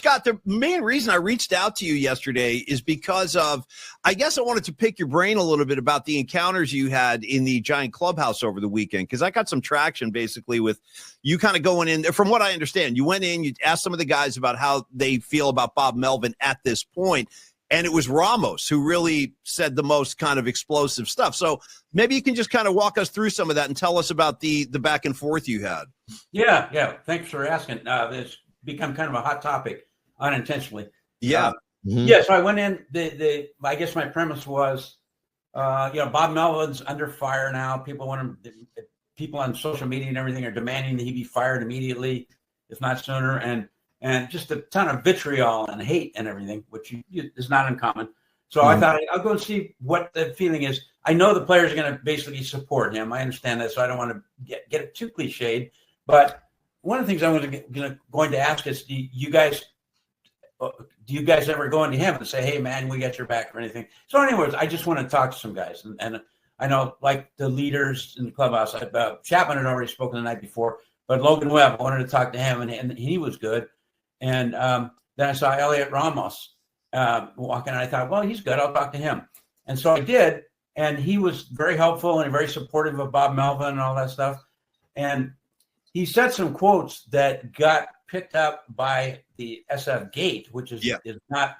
Scott, the main reason I reached out to you yesterday is because of, I guess I wanted to pick your brain a little bit about the encounters you had in the Giant clubhouse over the weekend, because I got some traction basically with you kind of going in there. From what I understand, you went in, you asked some of the guys about how they feel about Bob Melvin at this point, and it was Ramos who really said the most kind of explosive stuff. So maybe you can just kind of walk us through some of that and tell us about the back and forth you had. Yeah. Thanks for asking. It's become kind of a hot topic unintentionally. Yeah. Yeah. So I went in. I guess my premise was, Bob Melvin's under fire now. People on social media and everything are demanding that he be fired immediately, if not sooner, and just a ton of vitriol and hate and everything, which is not uncommon. So I thought I'll go and see what the feeling is. I know the players are going to basically support him. I understand that, so I don't want to get it too cliched. But one of the things I'm going to ask is, do you guys ever go into him and say, "Hey, man, we got your back" or anything? So, anyways, I just want to talk to some guys, and I know, like the leaders in the clubhouse, Chapman had already spoken the night before, but Logan Webb, I wanted to talk to him, and he was good. And then I saw Elliot Ramos walking, and I thought, well, he's good. I'll talk to him. And so I did, and he was very helpful and very supportive of Bob Melvin and all that stuff. And he said some quotes that got picked up by the SF Gate, which is not,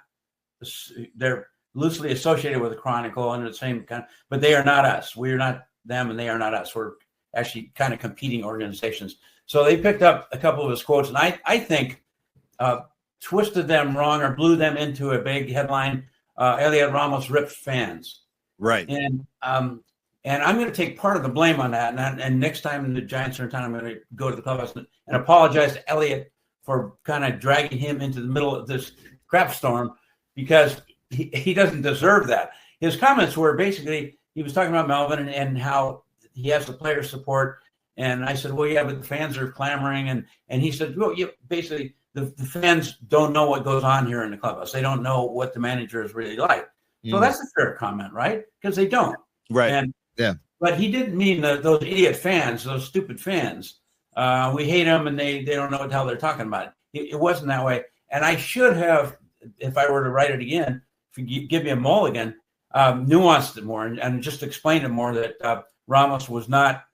they're loosely associated with the Chronicle under the same kind, but they are not us. We're not them, and they are not us. We're actually kind of competing organizations. So they picked up a couple of his quotes, and I think twisted them wrong or blew them into a big headline. Elliot Ramos ripped fans. Right. And I'm going to take part of the blame on that. And next time the Giants are in town, I'm going to go to the clubhouse and apologize to Elliot for kind of dragging him into the middle of this crap storm, because he doesn't deserve that. His comments were basically, he was talking about Melvin and how he has the player support. And I said, well, yeah, but the fans are clamoring. And he said, well, basically, the fans don't know what goes on here in the clubhouse. They don't know what the manager is really like. So that's a fair comment, right? Because they don't. Right. But he didn't mean those idiot fans, those stupid fans. We hate them, and they don't know what the hell they're talking about. It wasn't that way. And I should have, if I were to write it again, if you give me a mulligan, nuanced it more and just explained it more, that Ramos was not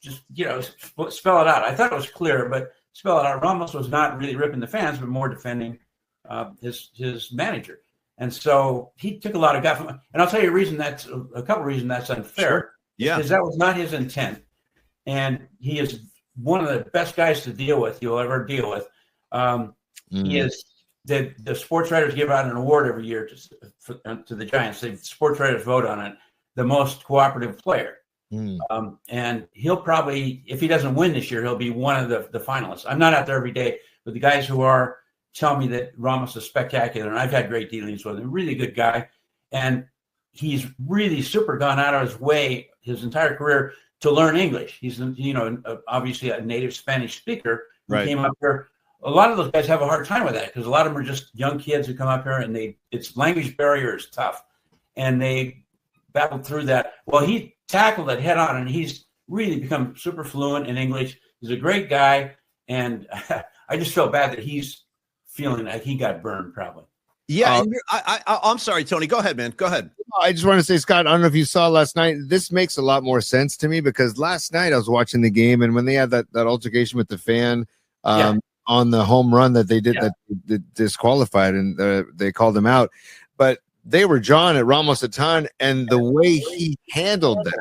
just, spell it out. I thought it was clear, but spell it out. Ramos was not really ripping the fans, but more defending his manager. And so he took a lot of guff. And I'll tell you a couple of reasons that's unfair. Sure. Yeah. Because that was not his intent. And he is one of the best guys to deal with, you'll ever deal with. He is, the sports writers give out an award every year to the Giants. The sports writers vote on it, the most cooperative player. And he'll probably, if he doesn't win this year, he'll be one of the finalists. I'm not out there every day, but the guys who are tell me that Ramos is spectacular, and I've had great dealings with him. Really good guy, and he's really super gone out of his way his entire career to learn English. He's obviously a native Spanish speaker who came up here. A lot of those guys have a hard time with that, because a lot of them are just young kids who come up here, and its language barrier is tough, and they battled through that. Well, he tackled it head on, and he's really become super fluent in English. He's a great guy, and I just feel bad that he's feeling like he got burned, probably. Yeah, I'm sorry, Tony. Go ahead, man. Go ahead. I just want to say, Scott, I don't know if you saw last night. This makes a lot more sense to me, because last night I was watching the game, and when they had that altercation with the fan on the home run that they did, that disqualified, and they called him out, but they were jawing at Ramos a ton, and the way he handled that,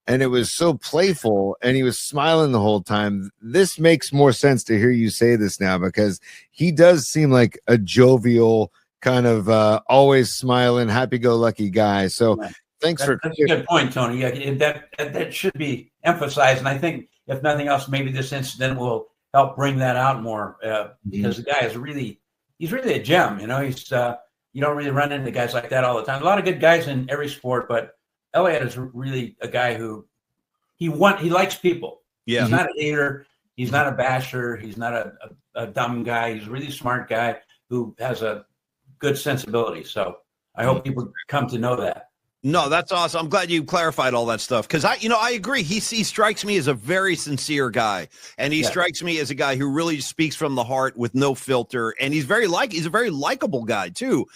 and it was so playful, and he was smiling the whole time. This makes more sense to hear you say this now, because he does seem like a jovial, kind of always smiling, happy-go-lucky guy. So thanks for that's a good point, Tony. Yeah, that should be emphasized, and I think if nothing else, maybe this incident will help bring that out more, because the guy is he's really a gem. You don't really run into guys like that all the time. A lot of good guys in every sport, but Elliot is really a guy who he likes people. Yeah. He's not a hater. He's not a basher. He's not a dumb guy. He's a really smart guy who has a good sensibility. So I hope people come to know that. No, that's awesome. I'm glad you clarified all that stuff because I agree. He strikes me as a very sincere guy, and he strikes me as a guy who really speaks from the heart with no filter, and he's a very likable guy too.